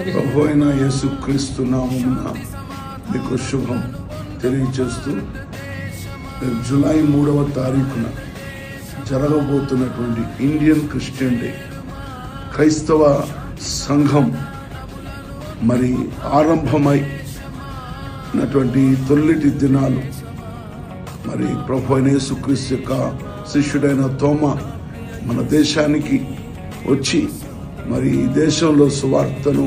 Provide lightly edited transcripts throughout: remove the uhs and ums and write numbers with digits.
ప్రభు అయిన యేసుక్రీస్తు నామమున మీకు శుభం తెలియజేస్తూ జూలై 3వ తారీఖున జరగబోతున్నటువంటి ఇండియన్ క్రిస్టియన్ డే క్రైస్తవ సంఘం మరి ఆరంభమైనటువంటి తొలిటి దినాలు మరి ప్రభు అయిన యేసుక్రీస్తు యొక్క శిష్యుడైన తోమా మన దేశానికి వచ్చి మరి ఈ దేశంలో సువార్తను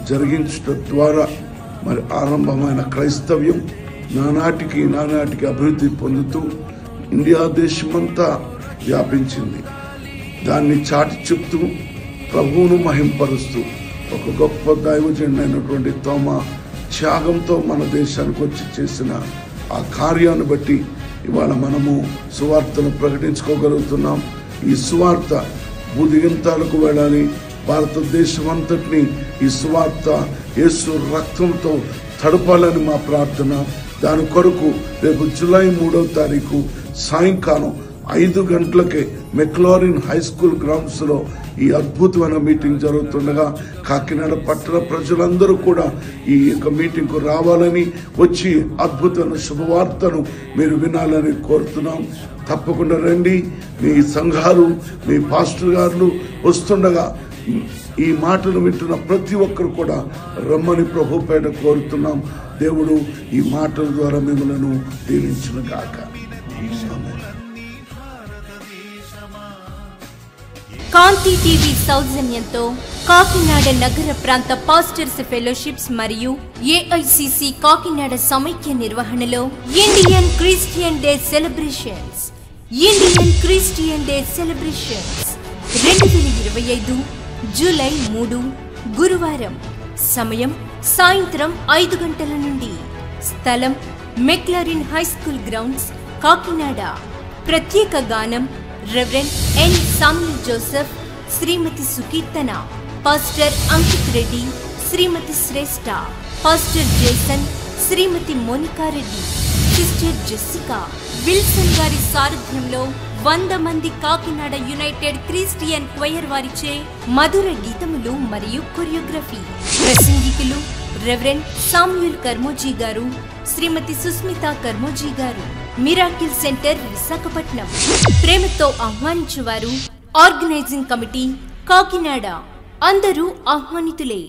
జరిగించడం ద్వారా మరి ఆరంభమైన క్రైస్తవ్యం నానాటికి అభివృద్ధి పొందుతూ ఇండియా దేశమంతా వ్యాపించింది. దాన్ని చాటి చెప్తూ ప్రభువును మహింపరుస్తూ ఒక గొప్ప దైవజనుడైనటువంటి తోమా త్యాగంతో మన దేశానికి వచ్చి చేసిన ఆ కార్యాన్ని బట్టి ఇవాళ మనము సువార్తను ప్రకటించుకోగలుగుతున్నాం. ఈ సువార్త భూదిగంతాలకు వెళ్ళాలి. భారతదేశం అంతటిని ఈ సువార్త యేసు రక్తంతో తడపాలని మా ప్రార్థన. దాని కొరకు రేపు జూలై 3వ తారీఖు సాయంకాలం 5 గంటలకే మెక్లారిన్ హై స్కూల్ గ్రౌండ్స్ లో ఈ అద్భుతమైన మీటింగ్ జరుగుతుండగా కాకినాడ పట్టణ ప్రజలందరూ కూడా ఈ యొక్క మీటింగ్ కు రావాలని, వచ్చి అద్భుతమైన శుభవార్తను మీరు వినాలని కోరుతున్నాం. తప్పకుండా రండి. మీ సంఘాలు, మీ పాస్టర్ గారు వస్తుండగా ఈ మాటలు వింటున్న ప్రతి ఒక్కరు కూడా రమ్మని ప్రభు పేట కోరుతున్నాం. దేవుడు ఈ మాటల ద్వారా మిమ్మల్ని దీవించును గాక. కాంతి టీవీ సౌజన్యంతో కాకినాడ నగర ప్రాంత పాస్టర్స్ ఫెలోషిప్స్ మరియు ఏఐసిసి కాకినాడ సమైక్య నిర్వహణలో Indian Christian day celebrations 2025 July 3 గురువారం. సమయం సాయంత్రం 5 గంటల నుండి. స్థలం McLaurin high school grounds, Kakinada. ప్రత్యేక గానం reverend N Samuel Joseph, Srimati Sukeerthana, pastor Ankit Reddy, Srimati Shreshta, pastor Jason, Srimati Monica Reddy, sister Jessica Wilson గారి సారథ్యంలో 100 మంది కాకినాడ యునైటెడ్ క్రిస్టియన్ క్వైర్ వారిచే మధుర గీతములు మరియు కొరియోగ్రఫీ. ప్రసంగికులు రెవరెండ్ సామ్యుల్ కర్మోజీ గారు, శ్రీమతి సుస్మిత కర్మోజీ గారు. Miracle centre, Visakhapatnam. ప్రేమతో ఆహ్వానించువారు ఆర్గనైజింగ్ కమిటీ, కాకినాడ. అందరూ ఆహ్వానితులే.